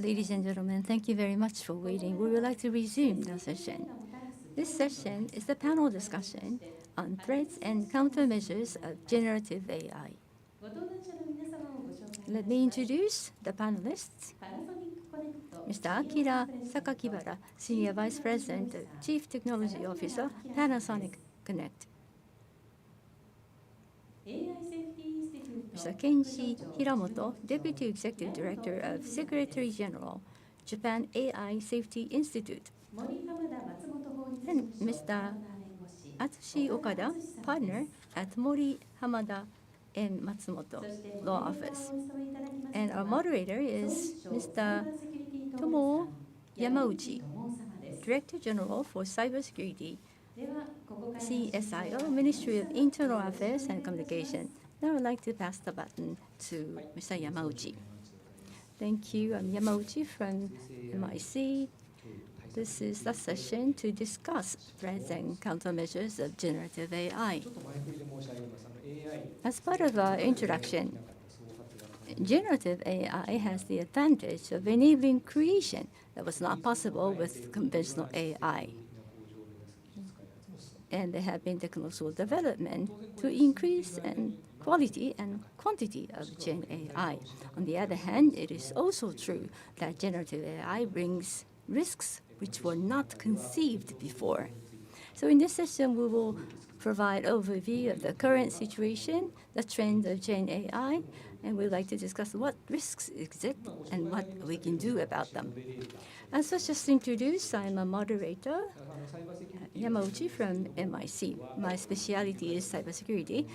Ladies and gentlemen, thank you very much for waiting. We would like to resume the session. This session is the panel discussion on threats and countermeasures of generative AI. Let me introduce the panelists. Mr. Akira Sakakibara, Senior Vice President, Chief Technology Officer, Panasonic Connect. Mr. Kenji Hiramoto, Deputy Executive Director of Secretary General, Japan AI Safety Institute. And Mr. Atsushi Okada, Partner at Mori, Hamada, and Matsumoto Law Office. And our moderator is Mr. Tomoo Yamauchi, Director General for Cybersecurity, CISO, Ministry of Internal Affairs and Communication. Now I'd like to pass the baton to Mr. Yamauchi. Thank you. I'm Yamauchi from MIC. This is the session to discuss threats and countermeasures of generative AI. As part of our introduction, generative AI has the advantage of enabling creation that was not possible with conventional AI. And there have been technological development to increase quality and quantity of Gen AI. On the other hand, it is also true that generative AI brings risks which were not conceived before. So in this session, we will provide overview of the current situation, the trend of Gen AI, and we'd like to discuss what risks exist and what we can do about them. As was just introduced, I'm a moderator, Yamauchi from MIC. My specialty is cybersecurity.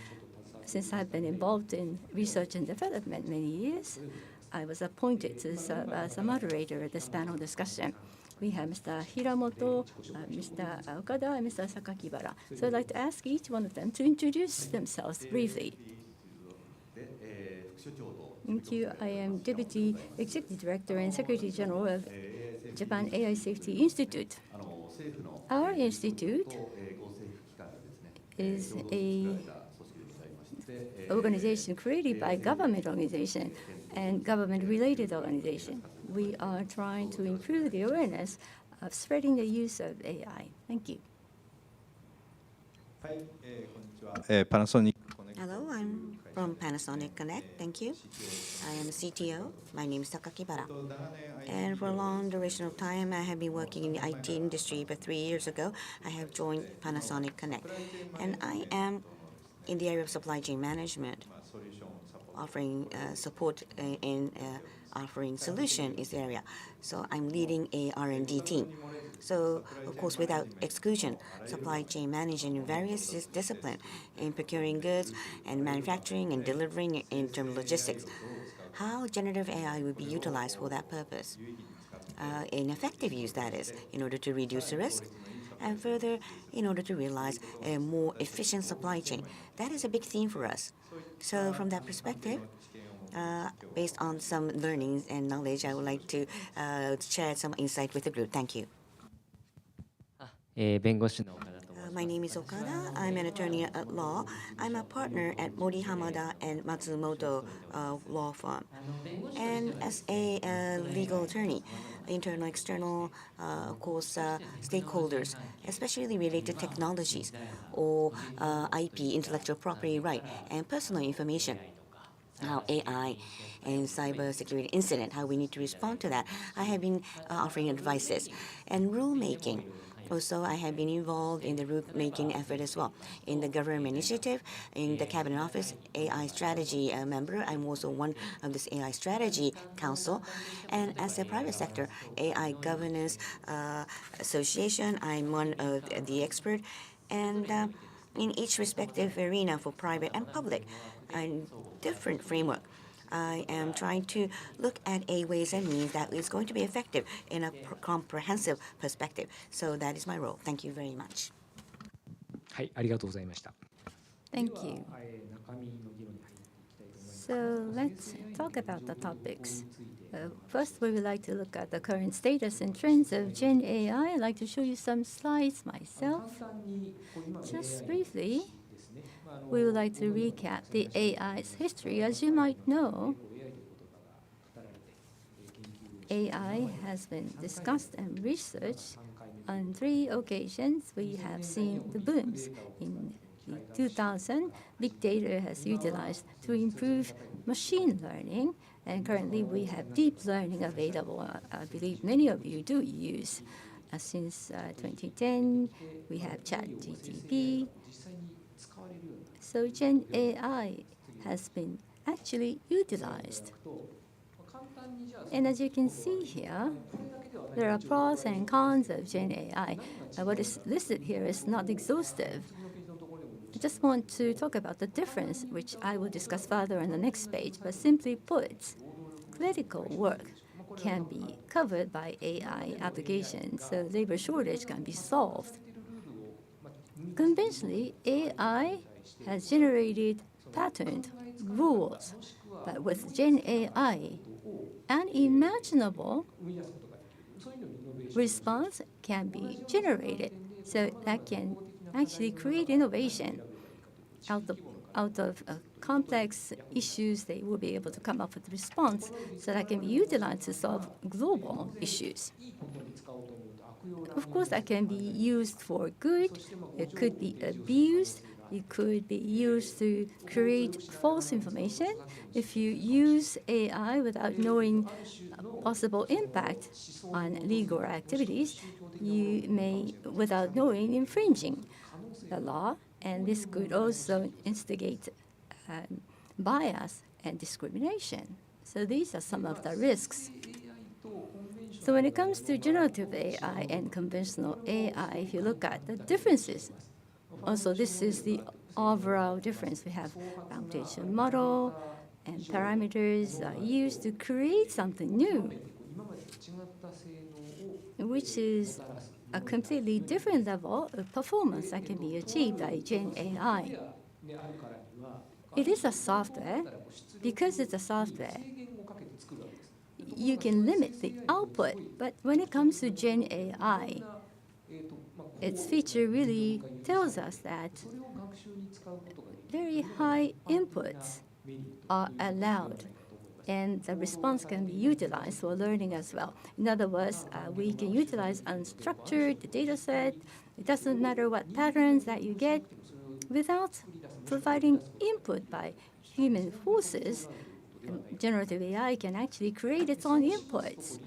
Since I've been involved in research and development many years, I was appointed to serve as a moderator at this panel discussion. We have Mr. Hiramoto, Mr. Okada, and Mr. Sakakibara. So I'd like to ask each one of them to introduce themselves briefly. Thank you. I am Deputy Executive Director and Secretary General of Japan AI Safety Institute. Our institute is an organization created by government organization and government-related organization. We are trying to improve the awareness of spreading the use of AI. Thank you. Hello, I'm from Panasonic Connect. Thank you. I am a CTO. My name is Sakakibara. And for a long duration of time, I have been working in the IT industry, but 3 years ago, I have joined Panasonic Connect. And I am in the area of supply chain management, offering support in offering solution is the area. So I'm leading a R&D team. So, of course, without exclusion, supply chain management in various disciplines in procuring goods and manufacturing and delivering in terms of logistics. How generative AI will be utilized for that purpose? In effective use, that is, in order to reduce the risk, and further, in order to realize a more efficient supply chain. That is a big theme for us. So from that perspective, based on some learnings and knowledge, I would like to share some insight with the group. Thank you. My name is Okada. I'm an attorney at law. I'm a partner at Mori, Hamada, and Matsumoto law firm. And as a legal attorney, internal, external, of course, stakeholders, especially related technologies or IP, intellectual property right, and personal information, how AI and cybersecurity incident, how we need to respond to that. I have been offering advices and rulemaking. Also, I have been involved in the rulemaking effort as well. In the government initiative, in the Cabinet Office, AI strategy member, I'm also one of this AI strategy council. And as a private sector, AI governance association, I'm one of the expert. And in each respective arena for private and public, and different framework, I am trying to look at a ways and means that is going to be effective in a comprehensive perspective. So that is my role. Thank you very much. Thank you. So let's talk about the topics. First, we would like to look at the current status and trends of Gen AI. I'd like to show you some slides myself. Just briefly, we would like to recap the AI's history. As you might know, AI has been discussed and researched. On 3 occasions, we have seen the booms. In the 2000, big data has utilized to improve machine learning, and currently we have deep learning available. I believe many of you do use. Since 2010, we have ChatGPT. So Gen AI has been actually utilized. And as you can see here, there are pros and cons of Gen AI. What is listed here is not exhaustive. I just want to talk about the difference, which I will discuss further on the next page. But simply put, clerical work can be covered by AI applications, so labor shortage can be solved. Conventionally, AI has generated patterned rules, but with Gen AI, unimaginable response can be generated. So that can actually create innovation. Out of complex issues, they will be able to come up with a response so that can be utilized to solve global issues. Of course, that can be used for good. It could be abused. It could be used to create false information. If you use AI without knowing possible impact on legal activities, you may, without knowing, infringing the law, and this could also instigate bias and discrimination. So these are some of the risks. So when it comes to generative AI and conventional AI, if you look at the differences, also this is the overall difference. We have foundation model and parameters are used to create something new, which is a completely different level of performance that can be achieved by Gen AI. It is a software. Because it's a software, you can limit the output, but when it comes to Gen AI, its feature really tells us that very high inputs are allowed, and the response can be utilized for learning as well. In other words, we can utilize unstructured data set. It doesn't matter what patterns that you get. Without providing input by human forces, generative AI can actually create its own inputs.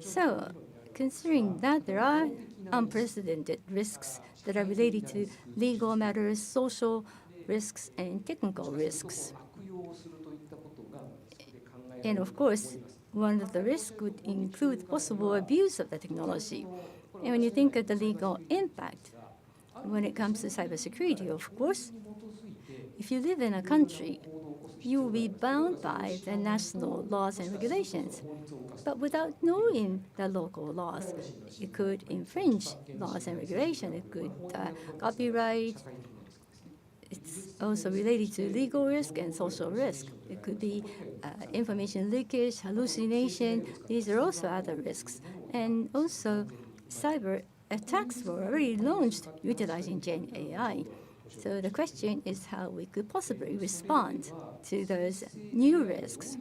So, considering that there are unprecedented risks that are related to legal matters, social risks, and technical risks. And of course, one of the risks would include possible abuse of the technology. And when you think of the legal impact, when it comes to cybersecurity, of course, if you live in a country, you will be bound by the national laws and regulations. But without knowing the local laws, it could infringe laws and regulations. It could copyright. It's also related to legal risk and social risk. It could be information leakage, hallucination. These are also other risks. And also, cyber attacks were already launched utilizing Gen AI. So the question is how we could possibly respond to those new risks.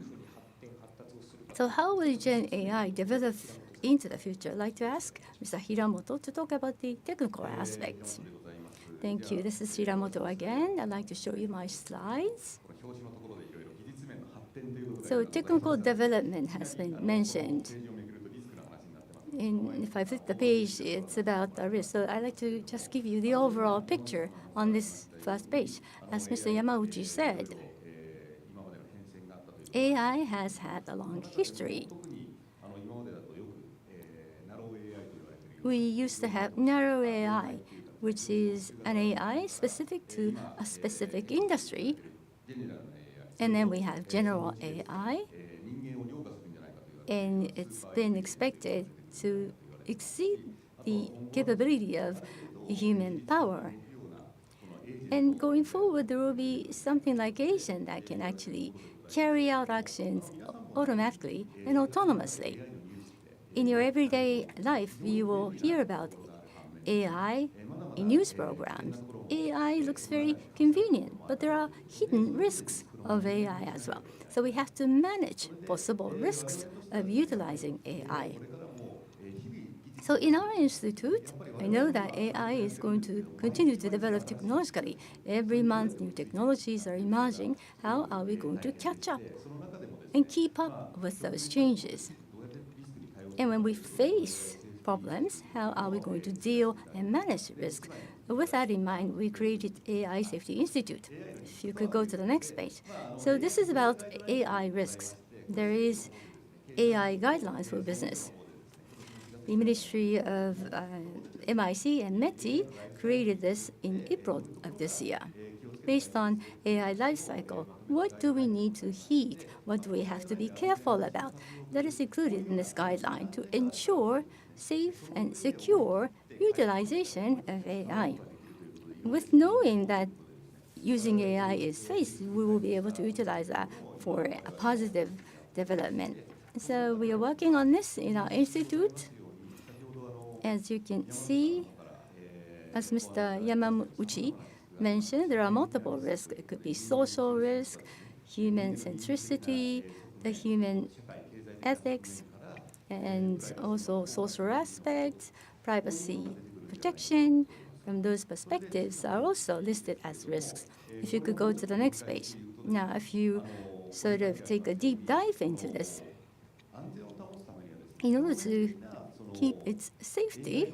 So how will Gen AI develop into the future? I'd like to ask Mr. Hiramoto to talk about the technical aspects. Thank you. This is Hiramoto again. I'd like to show you my slides. So technical development has been mentioned. If I flip the page, it's about the risk. So I'd like to just give you the overall picture on this first page. As Mr. Yamauchi said, AI has had a long history. We used to have narrow AI, which is an AI specific to a specific industry. And then we have general AI, and it's been expected to exceed the capability of human power. And going forward, there will be something like agent that can actually carry out actions automatically and autonomously. In your everyday life, you will hear about AI in news programs. AI looks very convenient, but there are hidden risks of AI as well. So we have to manage possible risks of utilizing AI. So in our institute, I know that AI is going to continue to develop technologically. Every month, new technologies are emerging. How are we going to catch up and keep up with those changes? And when we face problems, how are we going to deal and manage risks? With that in mind, we created AI Safety Institute. If you could go to the next page. So this is about AI risks. There is AI guidelines for business. The Ministry of MIC and METI created this in April of this year. Based on AI lifecycle, what do we need to heed? What do we have to be careful about? That is included in this guideline to ensure safe and secure utilization of AI. With knowing that using AI is safe, we will be able to utilize that for a positive development. So we are working on this in our institute. As you can see, as Mr. Yamauchi mentioned, there are multiple risks. It could be social risk, human centricity, the human ethics, and also social aspects, privacy protection. From those perspectives are also listed as risks. If you could go to the next page. Now, if you sort of take a deep dive into this, in order to keep its safety,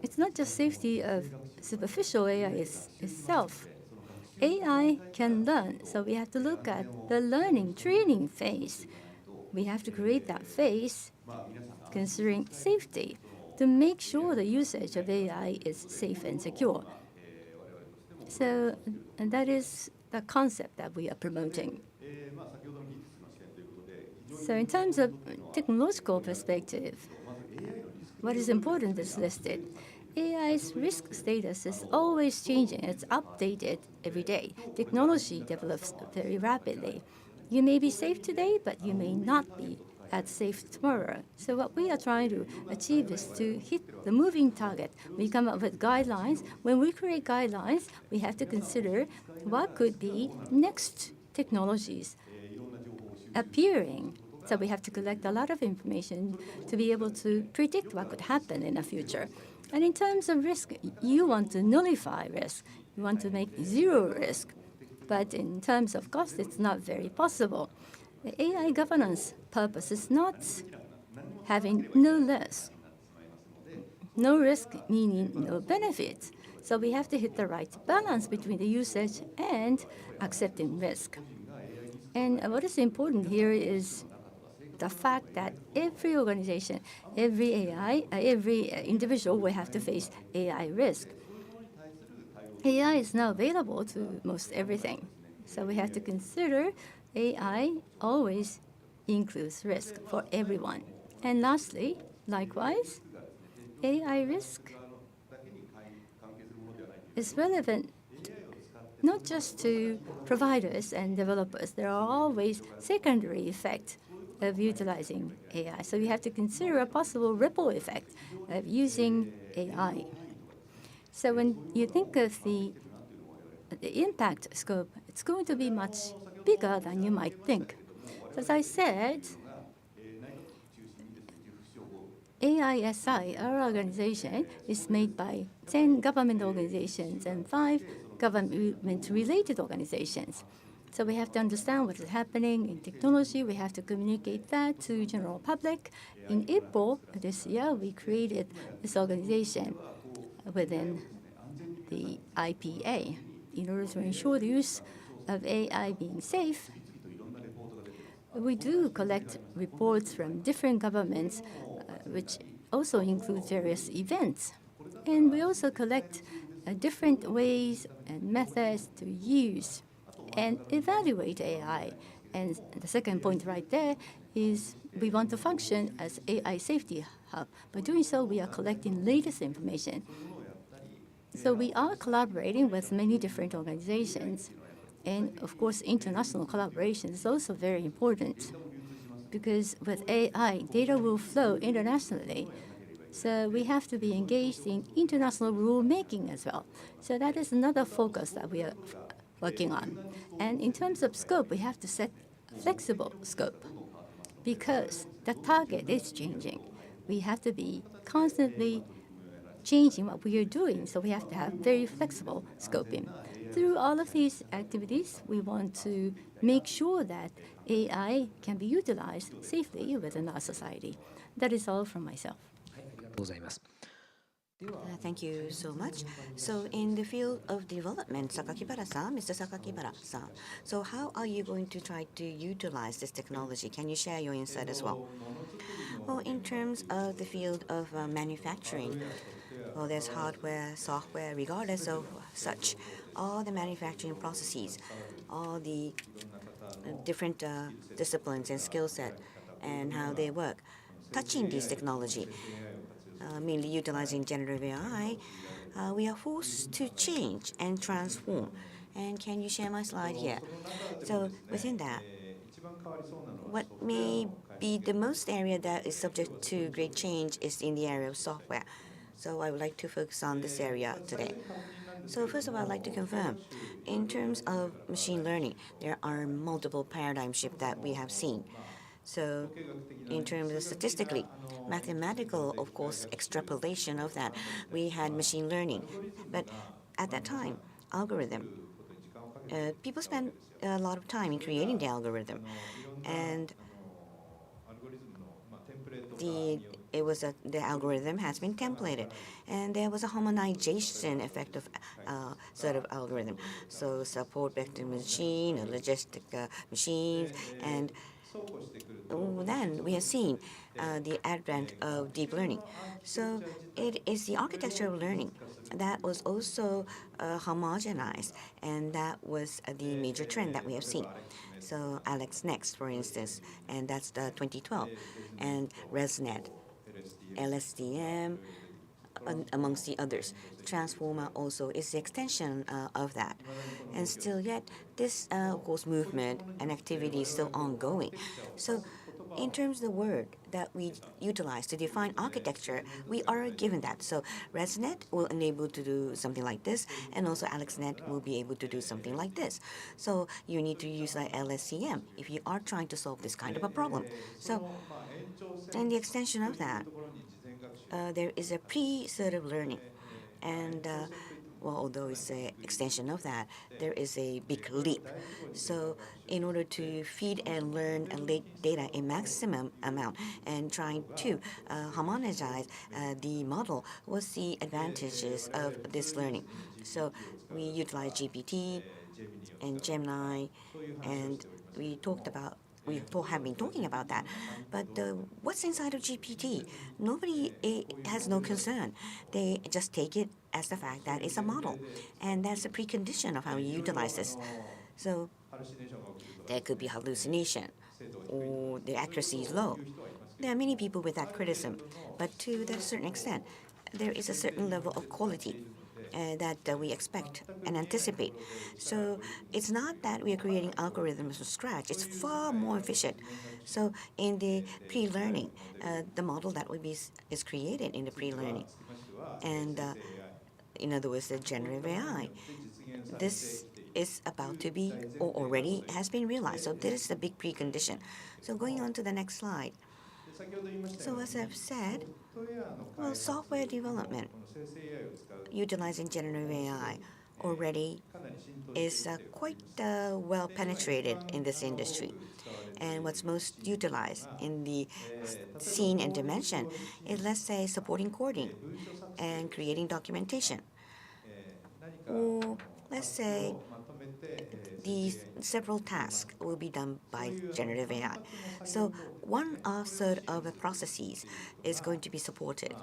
it's not just safety of superficial AI itself. AI can learn, so we have to look at the learning, training phase. We have to create that phase considering safety to make sure the usage of AI is safe and secure. So and that is the concept that we are promoting. So in terms of technological perspective, what is important is listed. AI's risk status is always changing. It's updated every day. Technology develops very rapidly. You may be safe today, but you may not be as safe tomorrow. So what we are trying to achieve is to hit the moving target. We come up with guidelines. When we create guidelines, we have to consider what could be next technologies appearing. So we have to collect a lot of information to be able to predict what could happen in the future. And in terms of risk, you want to nullify risk. You want to make zero risk. But in terms of cost, it's not very possible. The AI governance purpose is not having no risk. No risk meaning no benefits. So we have to hit the right balance between the usage and accepting risk. And what is important here is the fact that every organization, every individual will have to face AI risk. AI is now available to most everything. So we have to consider AI always includes risk for everyone. And lastly, likewise, AI risk is relevant not just to providers and developers. There are always secondary effects of utilizing AI. So we have to consider a possible ripple effect of using AI. So when you think of the impact scope, it's going to be much bigger than you might think. As I said, AISI, our organization, is made by 10 government organizations and 5 government-related organizations. So we have to understand what is happening in technology. We have to communicate that to general public. In April this year, we created this organization within the IPA in order to ensure the use of AI being safe. We do collect reports from different governments, which also include various events. And we also collect different ways and methods to use and evaluate AI. And the second point right there is we want to function as AI safety hub. By doing so, we are collecting latest information. So we are collaborating with many different organizations. And of course, international collaboration is also very important because with AI, data will flow internationally. So we have to be engaged in international rulemaking as well. So that is another focus that we are working on. And in terms of scope, we have to set flexible scope because the target is changing. We have to be constantly changing what we are doing, so we have to have very flexible scoping. Through all of these activities, we want to make sure that AI can be utilized safely within our society. That is all from myself. Thank you so much. So in the field of development, Sakakibara-san, Mr. Sakakibara-san, so how are you going to try to utilize this technology? Can you share your insight as well? Well, in terms of the field of manufacturing, well, there's hardware, software, regardless of such, all the manufacturing processes, all the different disciplines and skill set and how they work, touching this technology, mainly utilizing generative AI, we are forced to change and transform. And can you share my slide here? So within that, what may be the most area that is subject to great change is in the area of software. So I would like to focus on this area today. So first of all, I'd like to confirm, in terms of machine learning, there are multiple paradigm shifts that we have seen. So in terms of statistically, mathematical, of course, extrapolation of that, we had machine learning. But at that time, algorithm, people spent a lot of time in creating the algorithm. And the algorithm has been templated, and there was a harmonization effect of sort of algorithm. So support vector machine, or logistic machines, and then we have seen the advent of deep learning. So it is the architecture of learning that was also homogenized, and that was the major trend that we have seen. So AlexNext, for instance, and that's the 2012, and ResNet, LSTM, amongst the others. Transformer also is the extension of that. And still yet, this, of course, movement and activity is still ongoing. So in terms of the word that we utilize to define architecture, we are given that. So ResNet will enable to do something like this, and also AlexNet will be able to do something like this. So you need to use like LSCM if you are trying to solve this kind of a problem. So, and the extension of that, there is a pre-sort of learning. And well, although it's an extension of that, there is a big leap. So in order to feed and learn data a maximum amount and trying to homogenize the model was the advantages of this learning. So we utilize GPT and Gemini, and have been talking about that. But what's inside of GPT? Nobody has no concern. They just take it as the fact that it's a model, and that's a precondition of how you utilize this. So there could be hallucination, or the accuracy is low. There are many people with that criticism, but to a certain extent, there is a certain level of quality that we expect and anticipate. So it's not that we are creating algorithms from scratch. It's far more efficient. So in the pre-learning, the model that is created in the pre-learning, and in other words, the generative AI. This is about to be or already has been realized. So this is the big precondition. So going on to the next slide. So as I've said, well, software development utilizing generative AI already is quite well penetrated in this industry. And what's most utilized in the scene and dimension is, let's say, supporting coding and creating documentation. Or let's say these several tasks will be done by generative AI. So one sort of processes is going to be supported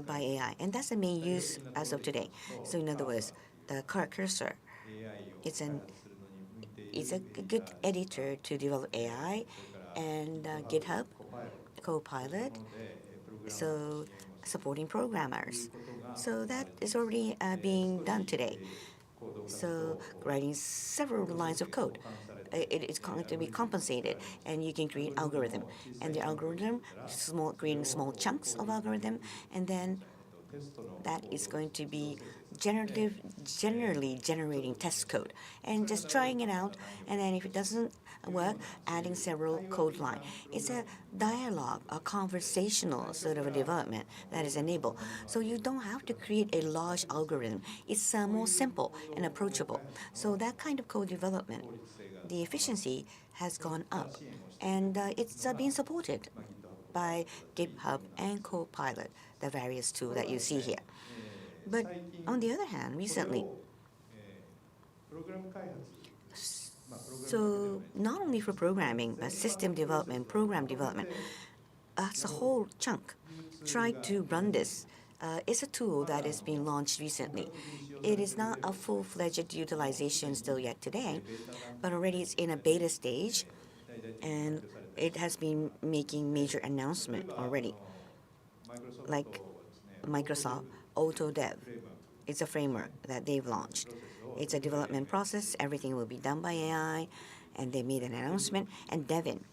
by AI, and that's the main use as of today. So in other words, the cursor, it's a good editor to develop AI, and GitHub, Copilot, so supporting programmers. So that is already being done today. So writing several lines of code. it is going to be compensated, and you can create algorithm. And the algorithm, creating small chunks of algorithm, and then that is going to be generally generating test code and just trying it out. And then if it doesn't work, adding several code line. It's a dialogue, a conversational sort of a development that is enabled. So you don't have to create a large algorithm. It's more simple and approachable. So that kind of code development, the efficiency has gone up, and it's being supported by GitHub and Copilot, the various tools that you see here. But on the other hand, recently, so not only for programming, but system development, program development, as a whole chunk, try to run this. It's a tool that is being launched recently. It is not a full-fledged utilization still yet today, but already it's in a beta stage, and it has been making major announcement already, like Microsoft AutoDev. It's a framework that they've launched. It's a development process. Everything will be done by AI, and they made an announcement. And Devin,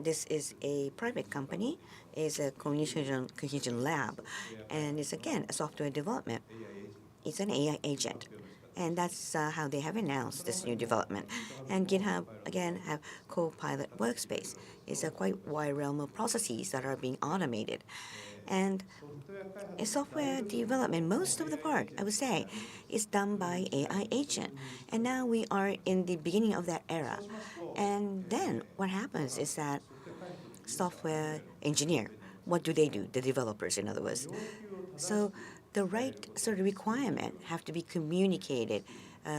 this is a private company, is a cohesion lab, and it's again a software development. It's an AI agent, and that's how they have announced this new development. And GitHub again have Copilot Workspace. It's a quite wide realm of processes that are being automated, and in software development, most of the part, I would say, is done by AI agent. And now we are in the beginning of that era. And then what happens is that software engineer, what do? The developers, in other words. So the right sort of requirement have to be communicated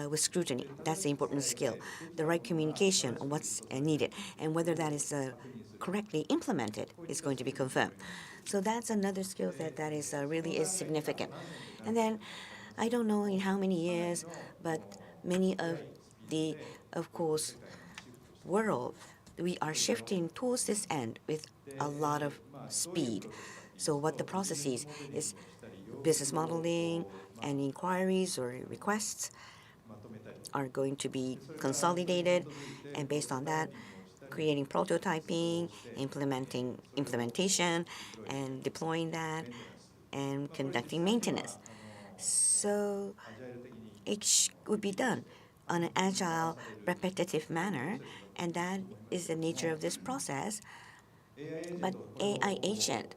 with scrutiny. That's the important skill. The right communication on what's needed, and whether that is correctly implemented is going to be confirmed. So that's another skill that is really is significant. And then I don't know in how many years, but many of the, of course, world, we are shifting towards this end with a lot of speed. So what the processes is business modeling and inquiries or requests are going to be consolidated, and based on that, creating prototyping, implementation, and deploying that, and conducting maintenance. So it would be done on an agile, repetitive manner, and that is the nature of this process. But AI agent,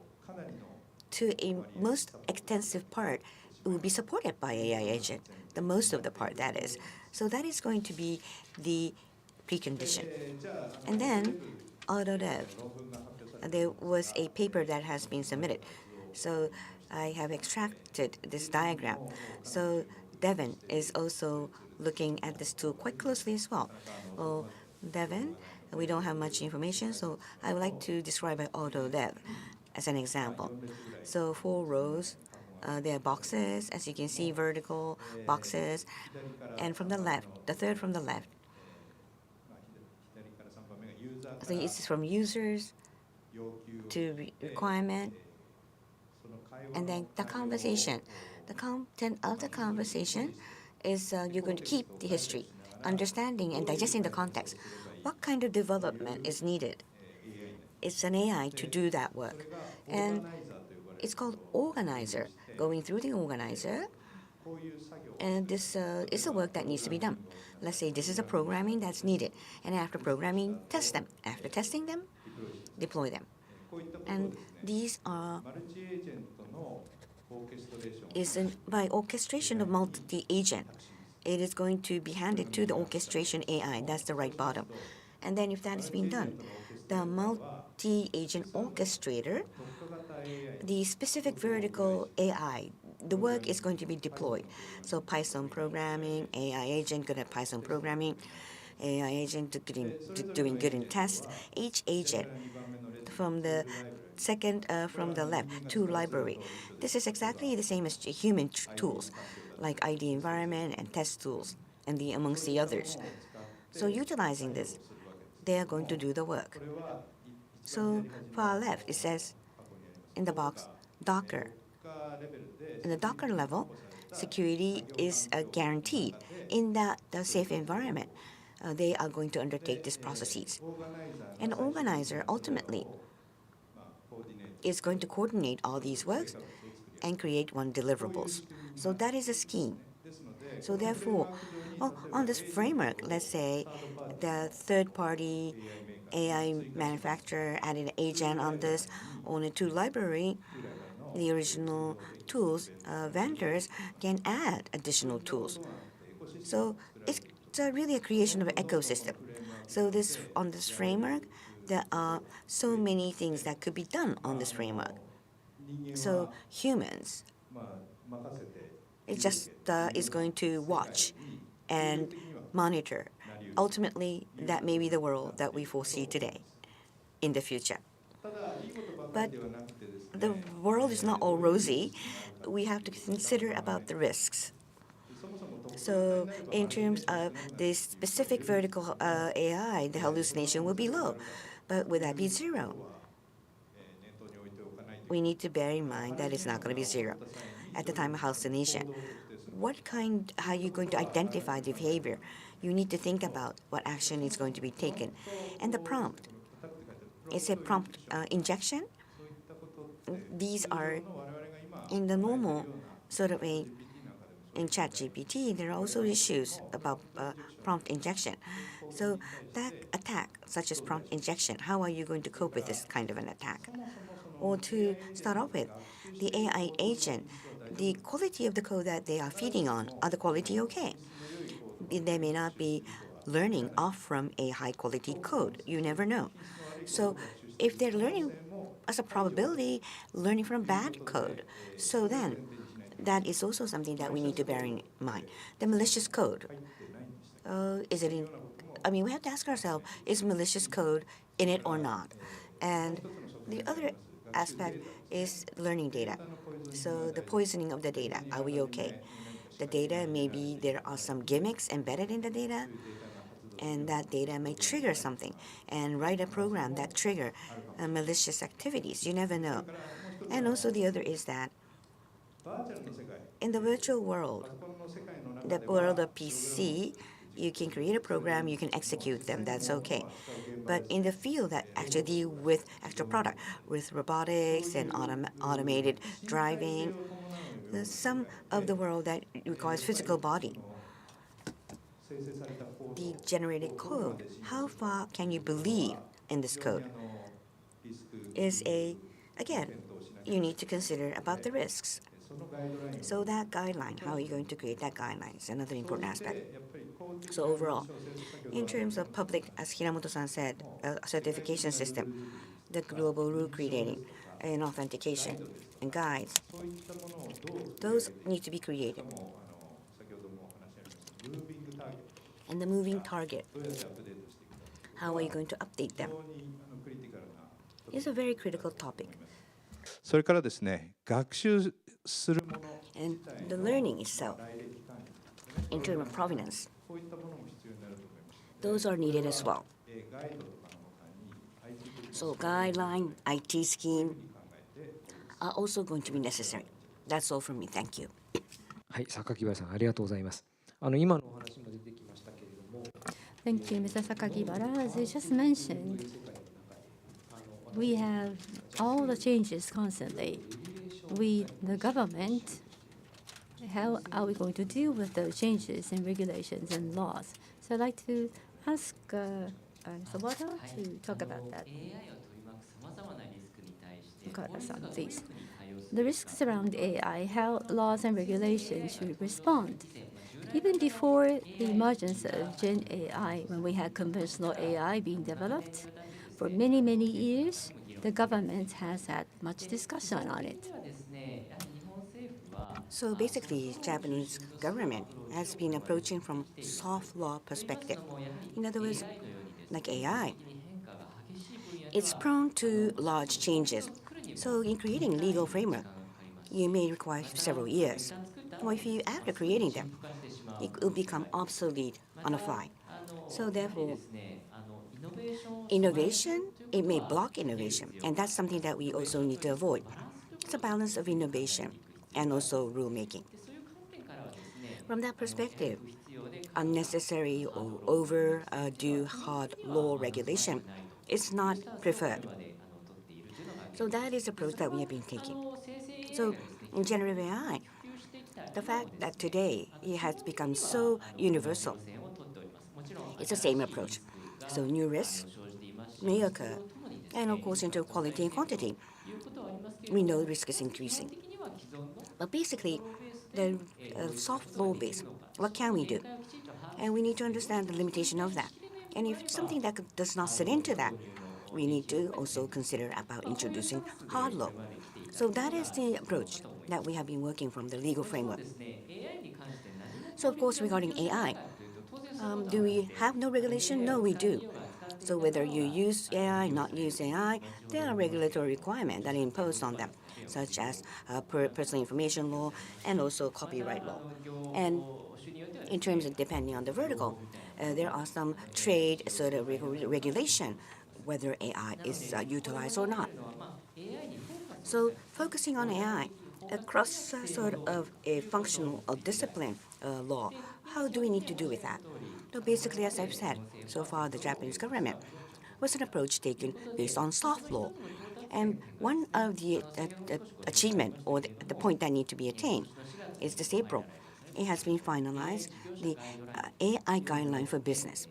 to a most extensive part, it will be supported by AI agent, the most of the part that is. So that is going to be the precondition. And then AutoDev, there was a paper that has been submitted. So I have extracted this diagram. So Devin is also looking at this tool quite closely as well. Well, Devin, we don't have much information, so I would like to describe AutoDev as an example. So 4 rows, there are boxes, as you can see, vertical boxes, and from the left, the third from the left. So it's from users to requirement, and then the conversation. The content of the conversation is you're going to keep the history, understanding and digesting the context. What kind of development is needed? It's an AI to do that work. And it's called organizer, going through the organizer. And this is a work that needs to be done. Let's say this is a programming that's needed. And after programming, test them. After testing them, deploy them. And these are by orchestration of multi-agent. It is going to be handed to the orchestration AI. That's the right bottom. And then if that is being done, the multi-agent orchestrator, the specific vertical AI, the work is going to be deployed. So Python programming, AI agent good at Python programming, AI agent doing good in tests. Each agent from the second from the left to library. This is exactly the same as human tools, like ID environment and test tools, and amongst the others. So utilizing this, they are going to do the work. So far left, it says in the box, Docker. In the Docker level, security is guaranteed in that safe environment. They are going to undertake these processes. An organizer ultimately is going to coordinate all these works and create one deliverables. So that is a scheme. So therefore, on this framework, let's say the third-party AI manufacturer added an agent on this, on a tool library, the original tools vendors can add additional tools. So it's really a creation of an ecosystem. So this on this framework, there are so many things that could be done on this framework. So humans, it just is going to watch and monitor. Ultimately, that may be the world that we foresee today in the future. But the world is not all rosy. We have to consider about the risks. So in terms of this specific vertical AI, the hallucination will be low. But would that be zero? We need to bear in mind that it's not going to be zero at the time of hallucination. How are you going to identify the behavior? You need to think about what action is going to be taken. And the prompt. It's a prompt injection. These are in the normal sort of a in ChatGPT, there are also issues about prompt injection. So that attack, such as prompt injection, how are you going to cope with this kind of an attack? Or to start off with, the AI agent, the quality of the code that they are feeding on, are the quality okay? They may not be learning off from a high-quality code. You never know. So if they're learning as a probability, learning from bad code, so then that is also something that we need to bear in mind. The malicious code, is it in? I mean, we have to ask ourselves: is malicious code in it or not? And the other aspect is learning data. So the poisoning of the data, are we okay? The data, maybe there are some gimmicks embedded in the data, and that data may trigger something, and write a program that trigger malicious activities. You never know. And also the other is that in the virtual world, the world of PC, you can create a program, you can execute them, that's okay. But in the field that actually deal with actual product, with robotics and automated driving, some of the world that requires physical body, the generated code, how far can you believe in this code? Is again, you need to consider about the risks. So that guideline, how are you going to create that guideline is another important aspect. So overall, in terms of public, as Hiramoto-san said, certification system, the global rule creating, and authentication, and guides, those need to be created. And the moving target, how are you going to update them? Is a very critical topic. それからですね、学習するもの And the learning itself, in terms of provenance, those are needed as well. So guideline, IT scheme are also going to be necessary. That's all from me. Thank you. はい、榊原さんありがとうございます。今のお話も出てきましたけれども、 Thank you, Mr. Sakakibara. As you just mentioned, we have all the changes constantly. We, the government, how are we going to deal with those changes in regulations and laws? So I'd like to ask Mr. Wada to talk about that. Okada-san, please. The risks around AI, how laws and regulations should respond. Even before the emergence of Gen AI, when we had conventional AI being developed, for many, many years, the government has had much discussion on it. So basically, Japanese government has been approaching from soft law perspective. In other words, like AI, it's prone to large changes. So in creating legal framework, you may require several years. Or if you, after creating them, it will become obsolete on the fly. So therefore, innovation, it may block innovation, and that's something that we also need to avoid. It's a balance of innovation and also rulemaking. From that perspective, unnecessary or overdue hard law regulation is not preferred. So that is the approach that we have been taking. So in generative AI, the fact that today it has become so universal, it's the same approach. So new risks may occur, and of course into quality and quantity, we know risk is increasing. But basically, the soft law base, what can we do? And we need to understand the limitation of that. And if something that does not sit into that, we need to also consider about introducing hard law. So that is the approach that we have been working from the legal framework. So of course, regarding AI, do we have no regulation? No, we do. So whether you use AI, not use AI, there are regulatory requirements that are imposed on them, such as personal information law and also copyright law. And in terms of depending on the vertical, there are some trade sort of regulation, whether AI is utilized or not. So focusing on AI across sort of a functional or discipline law, how do we need to do with that? So basically, as I've said, so far the Japanese government was an approach taken based on soft law. And one of the achievement or the point that need to be attained is this April. It has been finalized, the AI guideline for business.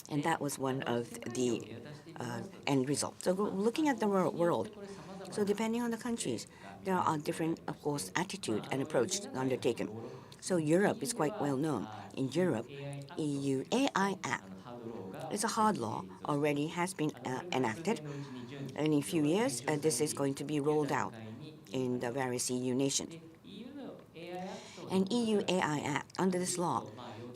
And that was one of the end results. So looking at the world, so depending on the countries, there are different, of course, attitude and approach undertaken. So Europe is quite well known. In Europe, EU AI Act is a hard law already has been enacted, and in a few years, this is going to be rolled out in the various EU nations. And EU AI Act, under this law,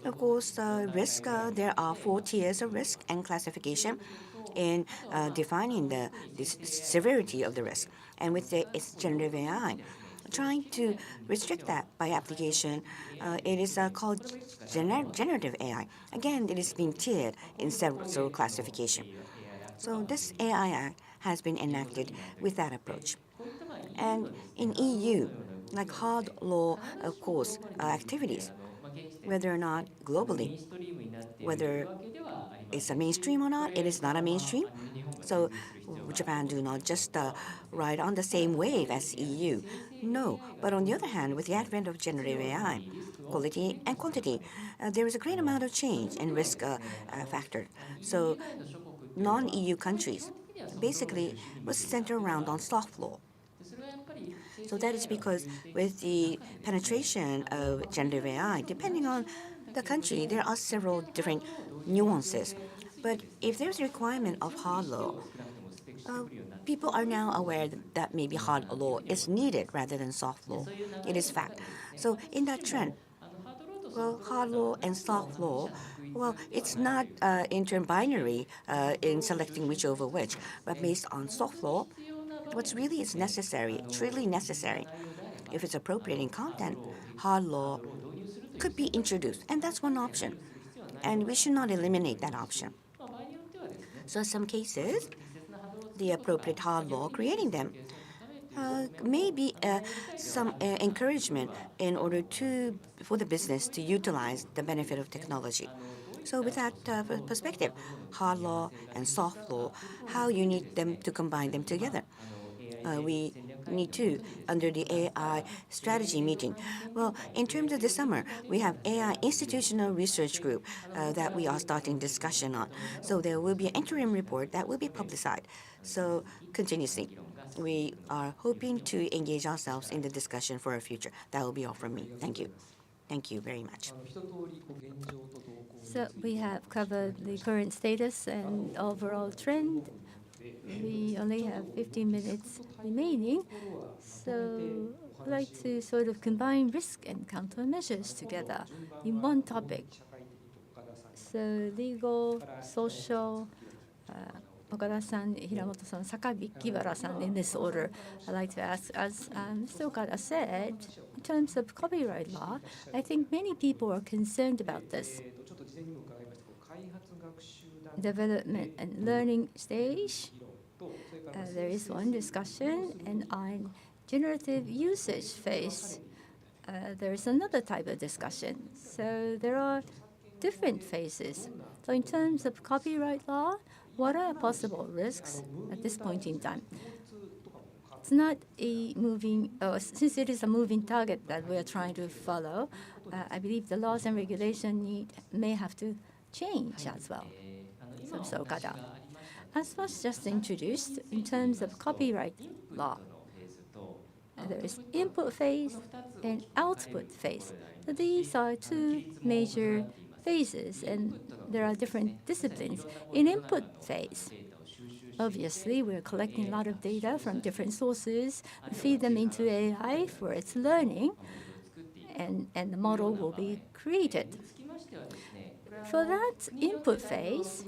of course, risk, there are 4 tiers of risk and classification in defining the severity of the risk. And with its generative AI, trying to restrict that by application, it is called generative AI. Again, it is being tiered in several classification. So this AI Act has been enacted with that approach. And in EU, like hard law, of course, activities, whether or not globally, whether it's a mainstream or not, it is not a mainstream. So Japan do not just ride on the same wave as EU. No, but on the other hand, with the advent of generative AI, quality and quantity, there is a great amount of change and risk factor. So non-EU countries basically was centered around on soft law. So that is because with the penetration of generative AI, depending on the country, there are several different nuances. But if there's a requirement of hard law, people are now aware that maybe hard law is needed rather than soft law. It is fact. So in that trend, well, hard law and soft law, well, it's not interbinary in selecting which over which, but based on soft law, what's really is necessary, truly necessary, if it's appropriate in content, hard law could be introduced, and that's one option. And we should not eliminate that option. So in some cases, the appropriate hard law, creating them, may be some encouragement in order for the business to utilize the benefit of technology. So with that perspective, hard law and soft law, how you need them to combine them together. We need to, under the AI strategy meeting. Well, in terms of this summer, we have AI Institutional Research Group that we are starting discussion on. So there will be an interim report that will be publicized. So continuously, we are hoping to engage ourselves in the discussion for our future. That will be all from me. Thank you. Thank you very much. So we have covered the current status and overall trend. We only have 15 minutes remaining, so I'd like to sort of combine risk and countermeasures together in one topic. So legal, social, Okada-san, Hiramoto-san, Sakakibara-san, in this order. I'd like to ask, as Mr. Okada said, in terms of copyright law, I think many people are concerned about this. Development and learning stage, there is one discussion, and on generative usage phase, there is another type of discussion. So there are different phases. So in terms of copyright law, what are possible risks at this point in time? It's not a moving, since it is a moving target that we are trying to follow, I believe the laws and regulation may have to change as well. So, Mr. Okada, as was just introduced, in terms of copyright law, there is input phase and output phase. So these are two major phases, and there are different disciplines. In input phase, obviously, we're collecting a lot of data from different sources, feed them into AI for its learning, and the model will be created. For that input phase,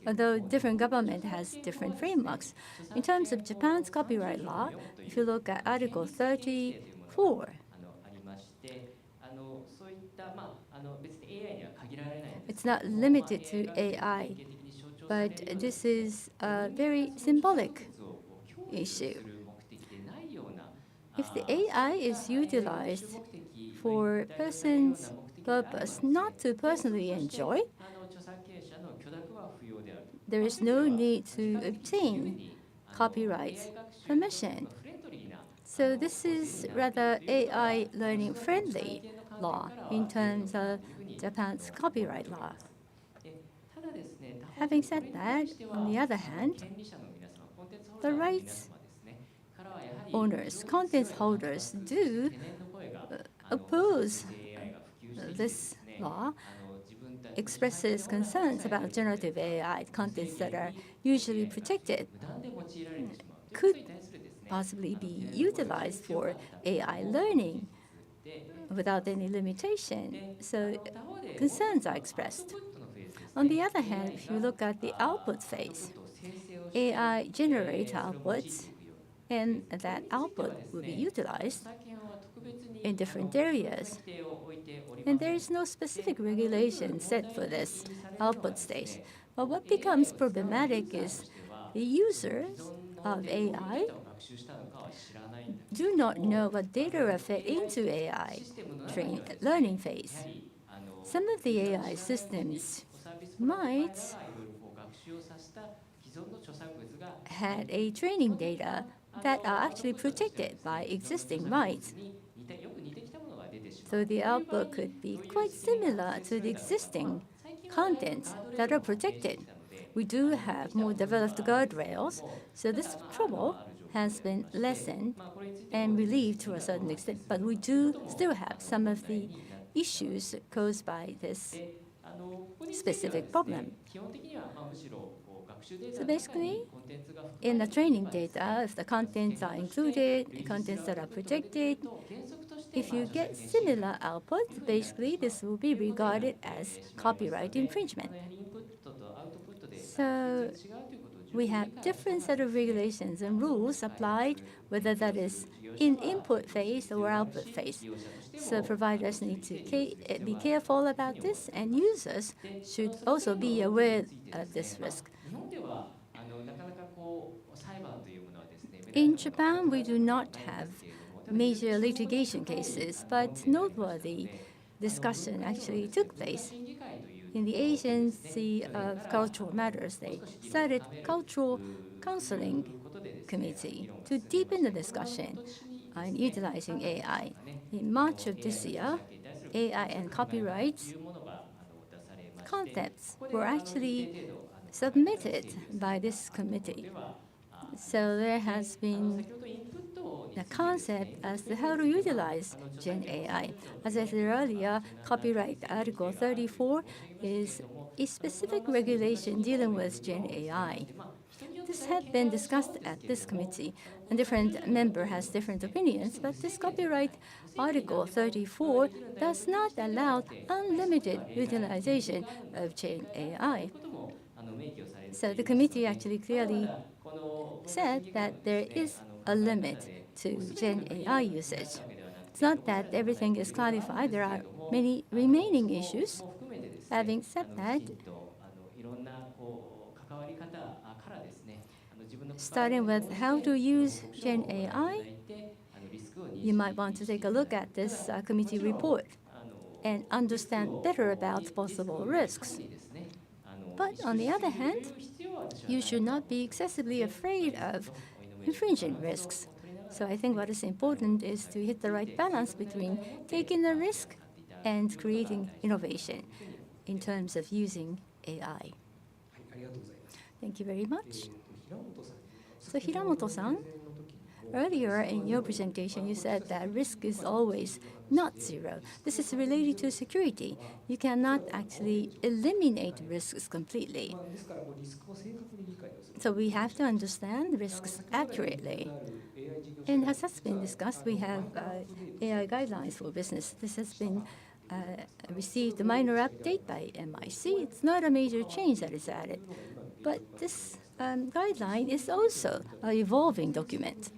although different government has different frameworks, in terms of Japan's copyright law, if you look at Article 34, it's not limited to AI, but this is a very symbolic issue. If the AI is utilized for person's purpose, not to personally enjoy, there is no need to obtain copyright permission. So this is rather AI learning friendly law in terms of Japan's copyright law. Having said that, on the other hand, the rights owners, content holders do oppose this law, expresses concerns about generative AI contents that are usually protected could possibly be utilized for AI learning without any limitation. So concerns are expressed. On the other hand, if you look at the output phase, AI generates outputs, and that output will be utilized in different areas. And there is no specific regulation set for this output stage. But what becomes problematic is the users of AI do not know what data are fed into AI learning phase. Some of the AI systems might had a training data that are actually protected by existing rights. So the output could be quite similar to the existing contents that are protected. We do have more developed guardrails, so this trouble has been lessened and relieved to a certain extent, but we do still have some of the issues caused by this specific problem. So basically, in the training data, if the contents are included, contents that are protected, if you get similar output, basically this will be regarded as copyright infringement. So we have different set of regulations and rules applied, whether that is in input phase or output phase. So providers need to be careful about this, and users should also be aware of this risk. In Japan, we do not have major litigation cases, but noteworthy discussion actually took place. In the Agency of Cultural Matters, they started Cultural Counseling Committee to deepen the discussion on utilizing AI. In March of this year, AI and copyright concepts were actually submitted by this committee. So there has been the concept as to how to utilize Gen AI. As I said earlier, Copyright Article 34 is a specific regulation dealing with Gen AI. This had been discussed at this committee, and different member has different opinions, but this Copyright Article 34 does not allow unlimited utilization of Gen AI. So the committee actually clearly said that there is a limit to Gen AI usage. It's not that everything is clarified. There are many remaining issues. Having said that, starting with how to use Gen AI, you might want to take a look at this committee report and understand better about possible risks. But on the other hand, you should not be excessively afraid of infringing risks. So I think what is important is to hit the right balance between taking the risk and creating innovation in terms of using AI. Thank you very much. So Hiramoto-san, earlier in your presentation, you said that risk is always not zero. This is related to security. You cannot actually eliminate risks completely. So we have to understand risks accurately. And as has been discussed, we have AI guidelines for business. This has been received a minor update by MIC. It's not a major change that is added. But this guideline is also an evolving document.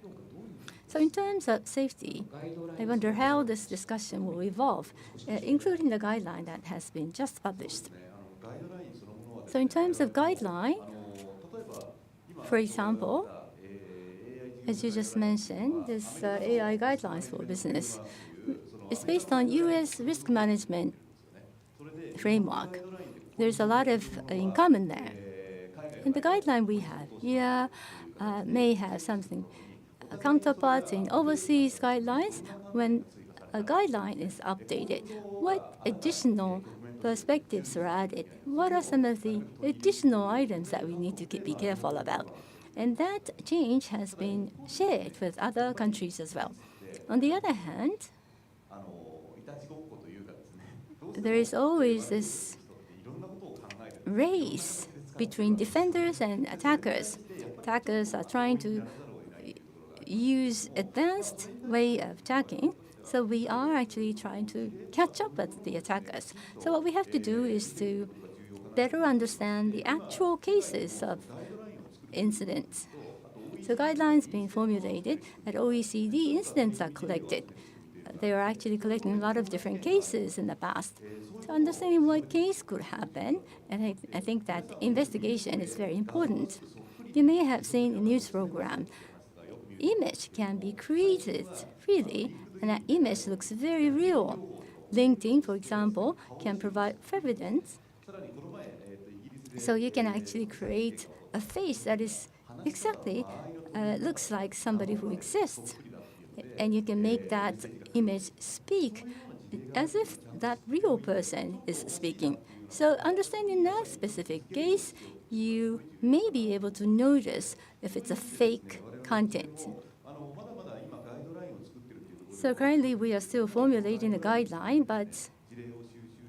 So in terms of safety, I wonder how this discussion will evolve, including the guideline that has been just published. So in terms of guideline, for example, as you just mentioned, this AI guidelines for business is based on US risk management framework. There's a lot of in common there. And the guideline we have here may have something counterparts in overseas guidelines. When a guideline is updated, what additional perspectives are added? What are some of the additional items that we need to be careful about? And that change has been shared with other countries as well. On the other hand, there is always this race between defenders and attackers. Attackers are trying to use advanced way of attacking, so we are actually trying to catch up with the attackers. So what we have to do is to better understand the actual cases of incidents. So guidelines being formulated at OECD, incidents are collected. They are actually collecting a lot of different cases in the past. So understanding what case could happen, and I think that investigation is very important. You may have seen a news program. Image can be created freely, and that image looks very real. LinkedIn, for example, can provide evidence. So you can actually create a face that is exactly looks like somebody who exists. And you can make that image speak as if that real person is speaking. So understanding that specific case, you may be able to notice if it's a fake content. So currently we are still formulating a guideline, but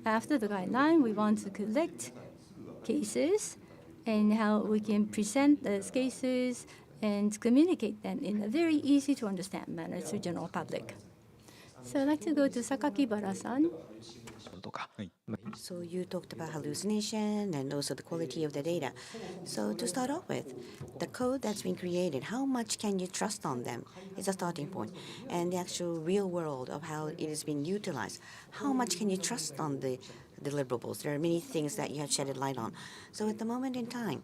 after the guideline, we want to collect cases and how we can present those cases and communicate them in a very easy to understand manner to general public. So I'd like to go to Sakakibara-san. So you talked about hallucination and also the quality of the data. So to start off with, the code that's been created, how much can you trust on them is a starting point. And the actual real world of how it is being utilized, how much can you trust on the deliverables? There are many things that you have shedded light on. So at the moment in time,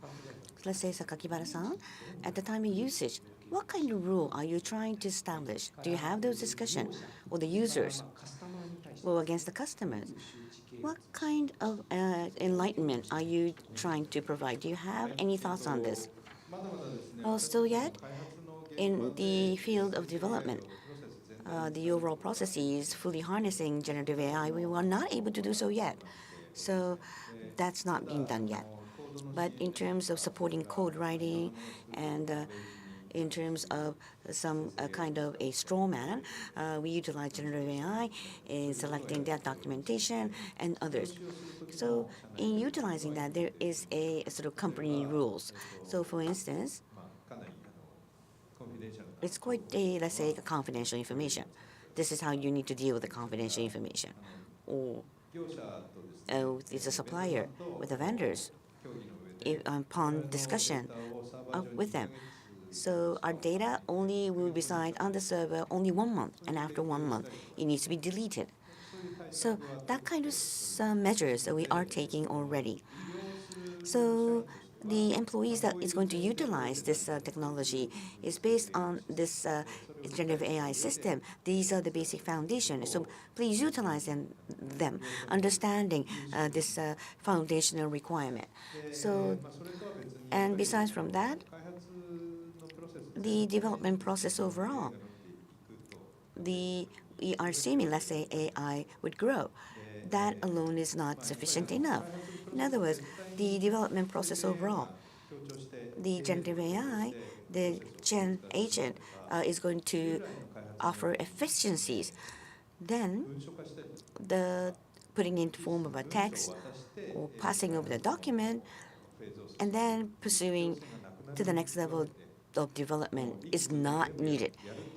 let's say Sakakibara-san, at the time of usage, what kind of rule are you trying to establish? Do you have those discussions with the users or against the customers? What kind of enlightenment are you trying to provide? Do you have any thoughts on this? Well, still yet, in the field of development, the overall processes fully harnessing generative AI, we were not able to do so yet. So that's not being done yet. But in terms of supporting code writing and in terms of some kind of a straw man, we utilize generative AI in selecting that documentation and others. So in utilizing that, there is a sort of company rules. So for instance, it's quite a, let's say, a confidential information. This is how you need to deal with the confidential information. Or it's a supplier with the vendors upon discussion with them. So our data only will reside on the server only 1 month, and after 1 month, it needs to be deleted. So that kind of measures that we are taking already. So the employees that is going to utilize this technology is based on this generative AI system. These are the basic foundation. So please utilize them understanding this foundational requirement. So, and besides from that, the development process overall, we are assuming, let's say, AI would grow. That alone is not sufficient enough. In other words, the development process overall, the generative AI, the Gen agent is going to offer efficiencies. Then the putting in form of a text or passing over the document and then pursuing to the next level of development is not needed.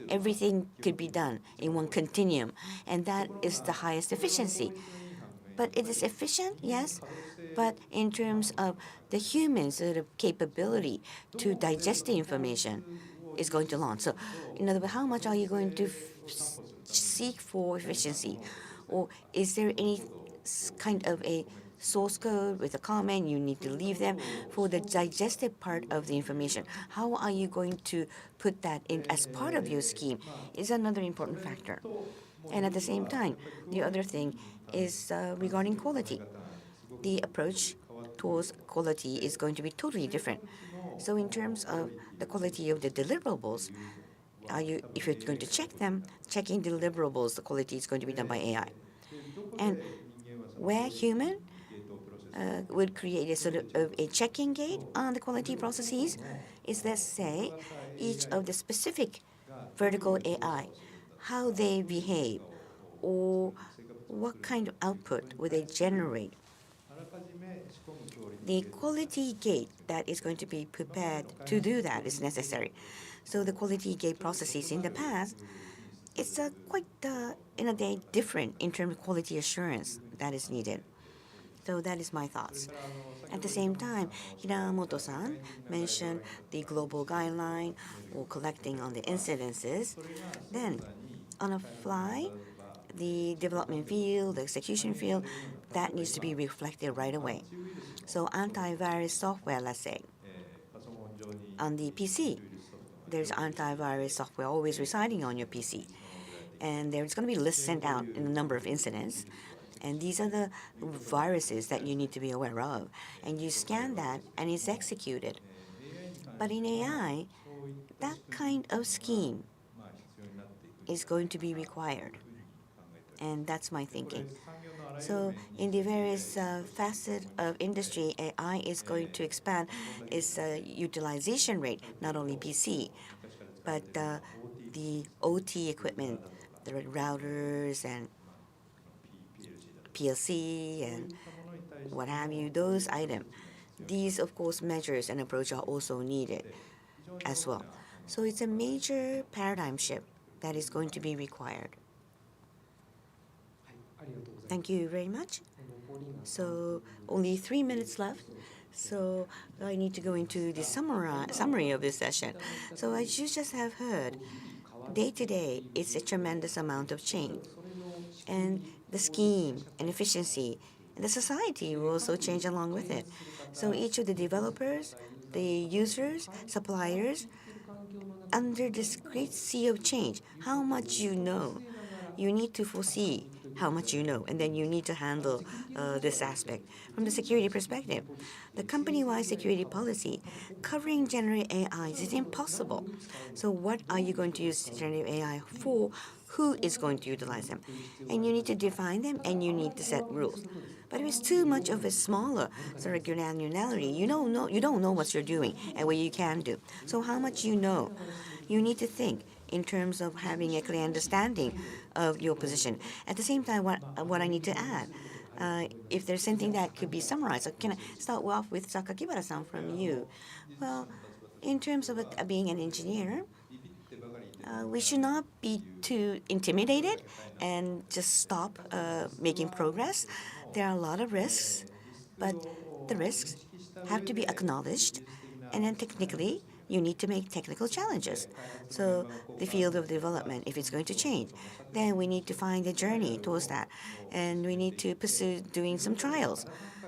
Everything could be done in one continuum, and that is the highest efficiency. But it is efficient, yes, but in terms of the human sort of capability to digest the information is going to launch. So, in other words, how much are you going to seek for efficiency? Or is there any kind of a source code with a comment you need to leave them for the digested part of the information? How are you going to put that in as part of your scheme is another important factor. And at the same time, the other thing is regarding quality. The approach towards quality is going to be totally different. So in terms of the quality of the deliverables, if you're going to check them, checking deliverables, the quality is going to be done by AI. And where human would create a sort of a checking gate on the quality processes is, let's say, each of the specific vertical AI, how they behave, or what kind of output will they generate. The quality gate that is going to be prepared to do that is necessary. So the quality gate processes in the past, it's quite, in a day, different in terms of quality assurance that is needed. So that is my thoughts. At the same time, Hiramoto-san mentioned the global guideline or collecting on the incidences. Then, on a fly, the development field, the execution field, that needs to be reflected right away. So antivirus software, let's say, on the PC, there's antivirus software always residing on your PC. And there's going to be lists sent out in a number of incidents. And these are the viruses that you need to be aware of. And you scan that, and it's executed. But in AI, that kind of scheme is going to be required. And that's my thinking. So in the various facets of industry, AI is going to expand its utilization rate, not only PC, but the OT equipment, the routers and PLC and what have you, those items. These, of course, measures and approach are also needed as well. So it's a major paradigm shift that is going to be required. Thank you very much. So only 3 minutes left. So I need to go into the summary of this session. So as you just have heard, day to day, it's a tremendous amount of change. And the scheme and efficiency and the society will also change along with it. So each of the developers, the users, suppliers, under this great sea of change, how much you know, you need to foresee how much you know, and then you need to handle this aspect. From the security perspective, the company-wide security policy covering generative AI is impossible. So what are you going to use generative AI for? Who is going to utilize them? And you need to define them, and you need to set rules. But if it's too much of a smaller sort of granularity, you don't know what you're doing and what you can do. So how much you know, you need to think in terms of having a clear understanding of your position. At the same time, what I need to add, if there's something that could be summarized, so can I start off with Sakakibara-san from you? Well, in terms of being an engineer, we should not be too intimidated and just stop making progress. There are a lot of risks, but the risks have to be acknowledged, and then technically, you need to make technical challenges. So the field of development, if it's going to change, then we need to find a journey towards that, and we need to pursue doing some trials.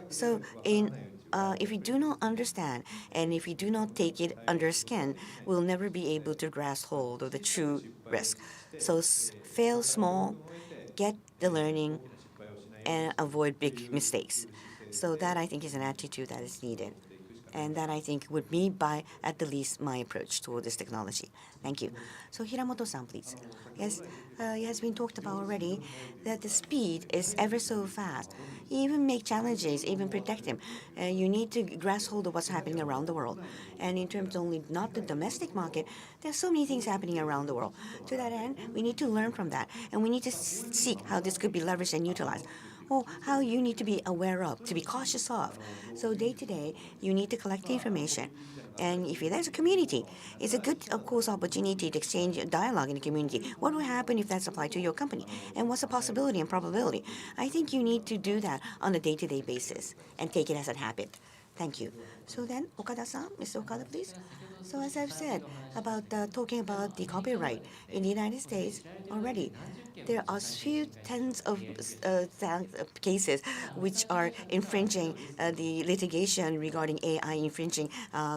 So in if we do not understand and if we do not take it under skin, we'll never be able to grasp hold of the true risk. So fail small, get the learning, and avoid big mistakes. So that I think is an attitude that is needed. And that I think would be by at the least my approach toward this technology. Thank you. So Hiramoto-san, please. Yes, it has been talked about already that the speed is ever so fast. Even make challenges, even protect them. You need to grasp hold of what's happening around the world. And in terms only not the domestic market, there's so many things happening around the world. To that end, we need to learn from that, and we need to seek how this could be leveraged and utilized. Or how you need to be aware of, to be cautious of. So day to day, you need to collect the information. And if there's a community, it's a good, of course, opportunity to exchange dialogue in the community. What will happen if that's applied to your company? And what's the possibility and probability? I think you need to do that on a day-to-day basis and take it as a habit. Thank you. So then, Okada-san, Mr. Okada, please. So as I've said, about talking about the copyright in the United States already, there are few tens of cases which are infringing the litigation regarding AI infringing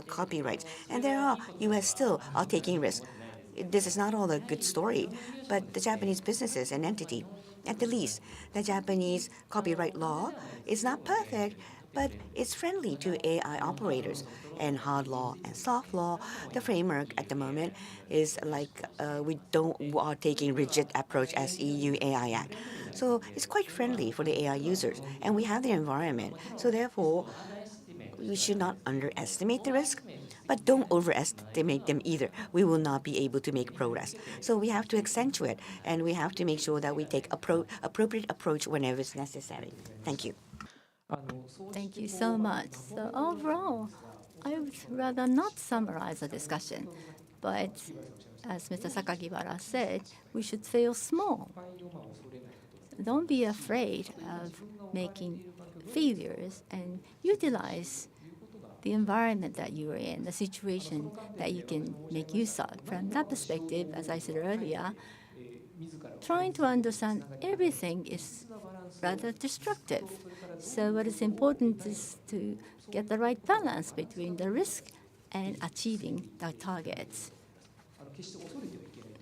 copyrights. And there are U.S. still are taking risks. This is not all a good story, but the Japanese businesses and entity, at the least, the Japanese copyright law is not perfect, but it's friendly to AI operators. And hard law and soft law, the framework at the moment is like we are taking rigid approach as EU AI Act. So it's quite friendly for the AI users, and we have the environment. So therefore, we should not underestimate the risk, but don't overestimate them either. We will not be able to make progress. So we have to accentuate, and we have to make sure that we take appropriate approach whenever it's necessary. Thank you. Thank you so much. So overall, I would rather not summarize the discussion, but as Mr. Sakakibara said, we should fail small. Don't be afraid of making failures and utilize the environment that you are in, the situation that you can make use of. From that perspective, as I said earlier, trying to understand everything is rather destructive. So what is important is to get the right balance between the risk and achieving the targets.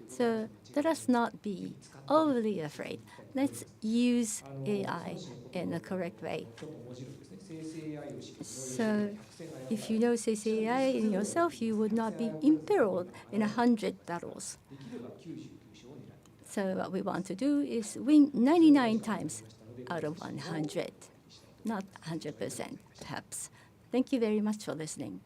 So let us not be overly afraid. Let's use AI in a correct way. So if you know CCAI in yourself, you would not be imperiled in 100 battles. So what we want to do is win 99 times out of 100, not 100%, perhaps. Thank you very much for listening.